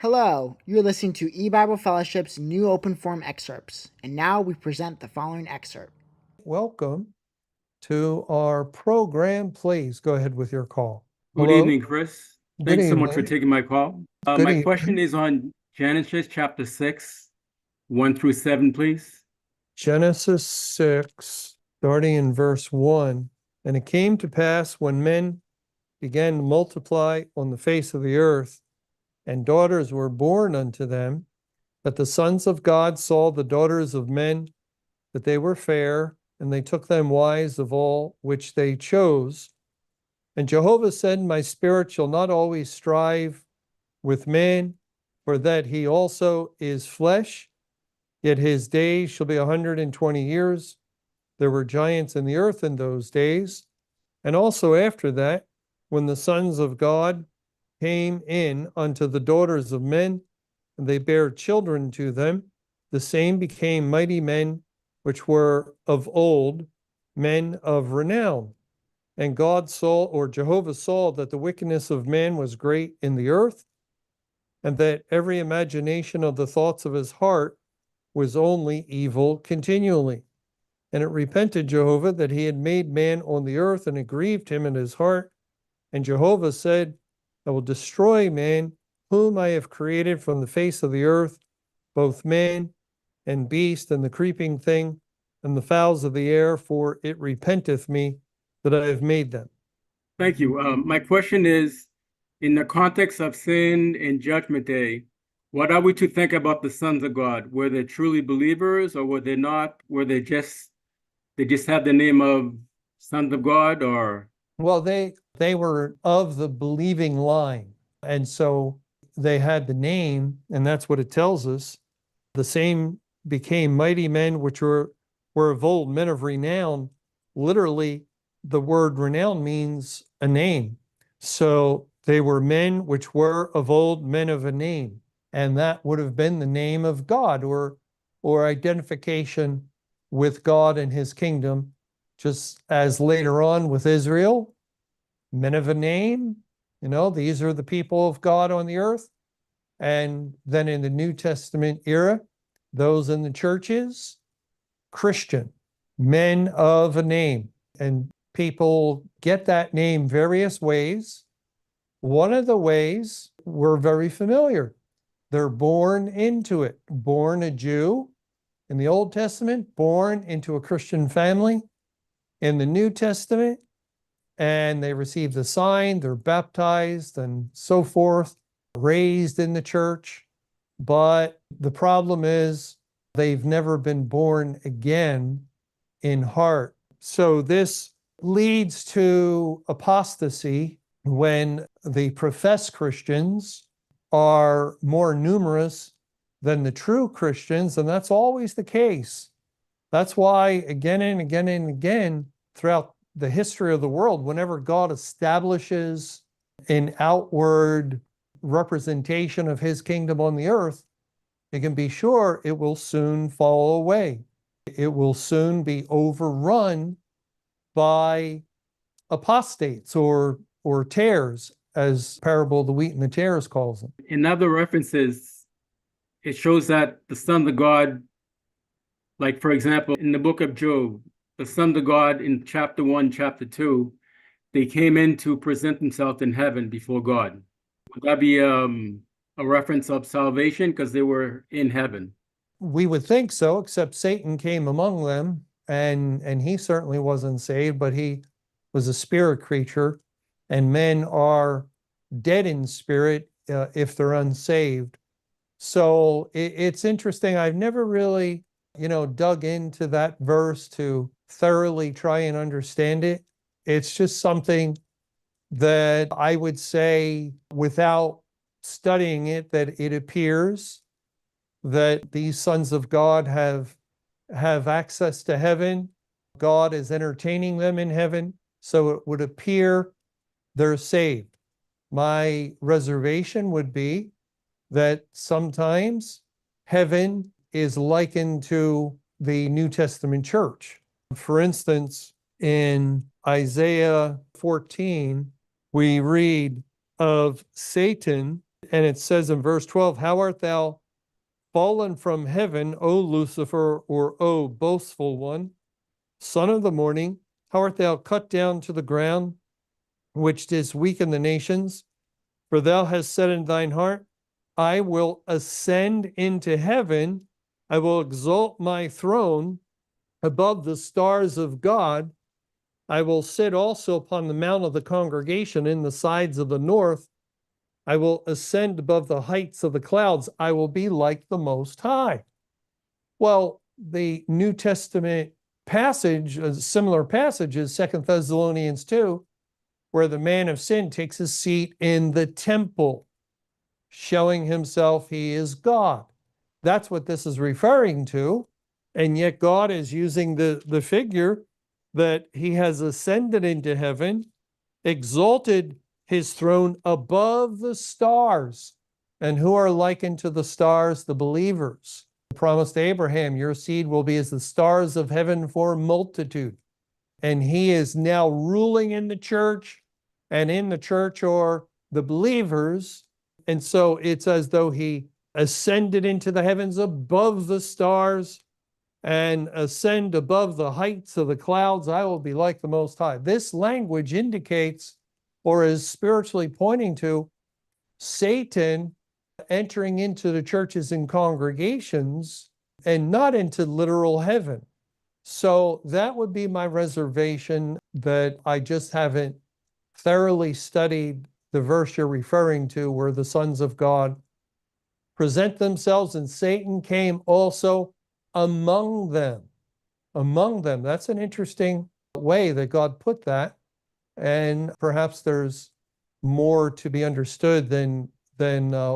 Hello, you're listening to E-Bible Fellowship's new Open Forum Excerpts, and now we present the following excerpt. Welcome to our program. Please go ahead with your call. Good Hello? evening, Chris. Good Thanks so much for evening. taking my call. Good My evening. question is on Genesis chapter 6, 1 through 7, please. Genesis 6, starting in verse 1. And it came to pass when men began to multiply on the face of the earth, and daughters were born unto them, that the sons of God saw the daughters of men, that they were fair, and they took them wives of all which they chose. And Jehovah said, My spirit shall not always strive with man, for that he also is flesh, yet his days shall be 120 years. There were giants in the earth in those days. And also after that, when the sons of God came in unto the daughters of men, and they bare children to them, the same became mighty men, which were of old, men of renown. And God saw, or Jehovah saw, that the wickedness of man was great in the earth, and that every imagination of the thoughts of his heart was only evil continually. And it repented Jehovah that he had made man on the earth, and it grieved him in his heart. And Jehovah said, I will destroy man, whom I have created from the face of the earth, both man and beast, and the creeping thing, and the fowls of the air, for it repenteth me that I have made them. Thank you. My question is, in the context of sin and judgment day, what are we to think about the sons of God? Were they truly believers, or were they not? Were they just have the name of sons of God, or? Well, they were of the believing line. And so they had the name, and that's what it tells us. The same became mighty men, which were of old, men of renown. Literally, the word renown means a name. So they were men which were of old, men of a name. And that would have been the name of God, or identification with God and his kingdom, just as later on with Israel, men of a name, these are the people of God on the earth. And then in the New Testament era, those in the churches, Christian, men of a name. And people get that name various ways. One of the ways we're very familiar. They're born into it, born a Jew in the Old Testament, born into a Christian family in the New Testament, and they receive the sign, they're baptized and so forth, raised in the church. But the problem is they've never been born again in heart. So this leads to apostasy when the professed Christians are more numerous than the true Christians, and that's always the case. That's why again and again and again throughout the history of the world, whenever God establishes an outward representation of his kingdom on the earth, you can be sure it will soon fall away. It will soon be overrun by apostates or tares, as parable of the wheat and the tares calls them. In other references, it shows that the sons of God, like for example, in the book of Job, the sons of God in chapter 1, chapter 2, they came in to present themselves in heaven before God. Would that be a reference of salvation because they were in heaven? We would think so, except Satan came among them, and he certainly wasn't saved, but he was a spirit creature, and men are dead in spirit if they're unsaved. So it's interesting. I've never really, dug into that verse to thoroughly try and understand it. It's just something that I would say, without studying it, that it appears that these sons of God have access to heaven. God is entertaining them in heaven. So it would appear they're saved. My reservation would be that sometimes heaven is likened to the New Testament church. For instance, in Isaiah 14, we read of Satan And it says in verse 12, how art thou fallen from heaven, O Lucifer, or O boastful one, son of the morning? How art thou cut down to the ground, which didst weaken the nations? For thou hast said in thine heart, I will ascend into heaven. I will exalt my throne above the stars of God. I will sit also upon the mount of the congregation in the sides of the north. I will ascend above the heights of the clouds. I will be like the Most High. Well, the New Testament passage, a similar passage is 2 Thessalonians 2, where the man of sin takes his seat in the temple, showing himself he is God. That's what this is referring to. And yet God is using the figure that he has ascended into heaven, exalted his throne above the stars. And who are likened to the stars? The believers. The promise to Abraham, your seed will be as the stars of heaven for multitude. And he is now ruling in the church, and in the church are the believers. And so it's as though he ascended into the heavens above the stars and ascend above the heights of the clouds. I will be like the Most High. This language indicates, or is spiritually pointing to, Satan entering into the churches and congregations and not into literal heaven. So that would be my reservation, that I just haven't thoroughly studied the verse you're referring to, where the sons of God present themselves and Satan came also among them. Among them. That's an interesting way that God put that. And perhaps there's more to be understood than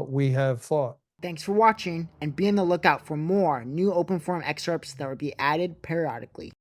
we have thought. Thanks for watching, and be on the lookout for more new Open Forum excerpts that will be added periodically.